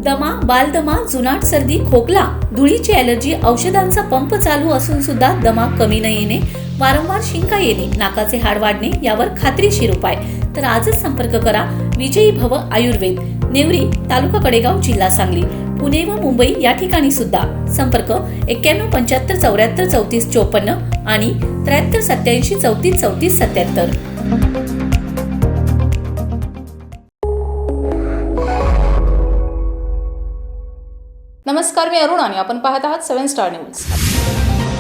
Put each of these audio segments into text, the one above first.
दमा, बालदमा, जुनाट सर्दी, खोकला, धुळीची ॲलर्जी, औषधांचा पंप चालू असून सुद्धा दमा कमी न येणे, वारंवार शिंका येणे, नाकाचे हाड वाढणे यावर खात्रीशीर उपाय. तर आजच संपर्क करा विजयी भव आयुर्वेद, नेवरी, तालुका कडेगाव, जिल्हा सांगली. पुणे व मुंबई या ठिकाणी सुद्धा. संपर्क 91 75 74 34 54 आणि 73 87 34 34 77. नमस्कार, मी अरुण आणि आपण पाहत आहात 7 स्टार न्यूज.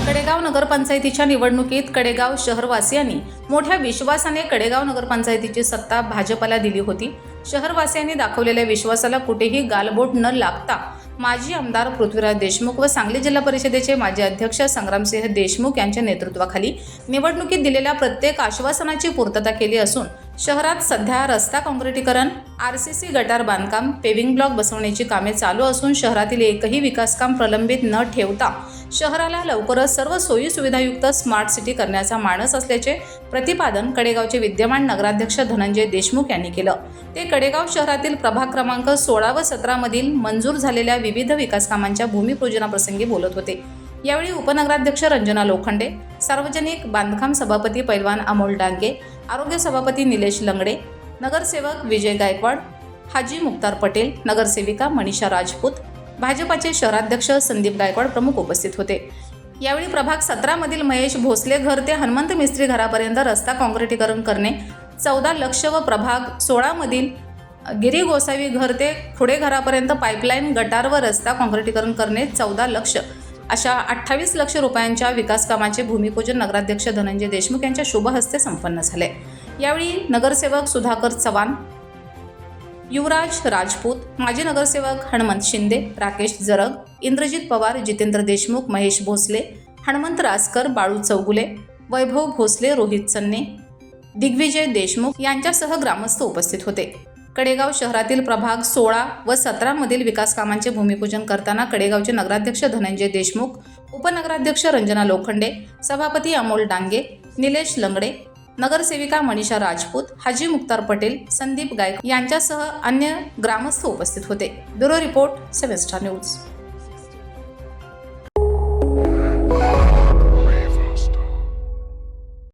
कडेगाव नगरपंचायतीच्या निवडणुकीत कडेगाव शहरवासियांनी मोठ्या विश्वासाने कडेगाव नगरपंचायतीची सत्ता भाजपला दिली होती. शहरवासियांनी दाखवलेल्या विश्वासाला कुठेही गालबोट न लागता माजी आमदार पृथ्वीराज देशमुख व सांगली जिल्हा परिषदेचे माजी अध्यक्ष संग्रामसिंह देशमुख यांच्या नेतृत्वाखाली निवडणुकीत दिलेल्या प्रत्येक आश्वासनाची पूर्तता केली असून शहरात सध्या रस्ता काँक्रिटीकरण, आरसीसी गटार बांधकाम, पेव्हिंग ब्लॉक बसवण्याची कामे चालू असून शहरातील एकही विकास काम प्रलंबित न ठेवता शहराला लवकरच सर्व सोयी सुविधायुक्त स्मार्ट सिटी करण्याचा मानस असल्याचे प्रतिपादन कडेगावचे विद्यमान नगराध्यक्ष धनंजय देशमुख यांनी केलं. ते कडेगाव शहरातील प्रभाग क्रमांक 16 व 17 मधील मंजूर झालेल्या विविध विकास कामांच्या भूमिपूजनाप्रसंगी बोलत होते. यावेळी उपनगराध्यक्ष रंजना लोखंडे, सार्वजनिक बांधकाम सभापती पैलवान अमोल डांगे, आरोग्य सभापती निलेश लंगडे, नगरसेवक विजय गायकवाड, हाजी मुक्तार पटेल, नगरसेविका मनीषा राजपूत, भाजपाचे शहराध्यक्ष संदीप गायकवाड प्रमुख उपस्थित होते. यावेळी प्रभाग 17 मधील महेश भोसले घर ते हनुमंत मिस्त्री घरापर्यंत रस्ता काँक्रिटीकरण करणे 14 लक्ष व प्रभाग 16 मधील गिरी गोसावी घर ते खुडे घरापर्यंत पाईपलाईन, गटार व रस्ता काँक्रिटीकरण करणे 14 लक्ष अशा 28 लक्ष रुपयांच्या विकास कामाचे भूमिपूजन नगराध्यक्ष धनंजय देशमुख यांच्या शुभ हस्ते संपन्न झाले. यावेळी नगरसेवक सुधाकर चव्हाण, युवराज राजपूत, माजी नगरसेवक हनुमंत शिंदे, राकेश जरग, इंद्रजित पवार, जितेंद्र देशमुख, महेश भोसले, हनुमंत रासकर, बाळू चौगुले, वैभव भोसले, रोहित चन्ने, दिग्विजय देशमुख यांच्यासह ग्रामस्थ उपस्थित होते. कडेगाव शहरातील प्रभाग 16 व 17 मधील विकास कामांचे भूमिपूजन करताना कडेगावचे नगराध्यक्ष धनंजय देशमुख, उपनगराध्यक्ष रंजना लोखंडे, सभापती अमोल डांगे, निलेश लंगडे, नगरसेविका मनीषा राजपूत, हाजी मुक्तार पटेल, संदीप गायकवाड यांच्यासह अन्य ग्रामस्थ उपस्थित होते. Bureau report 7 star news.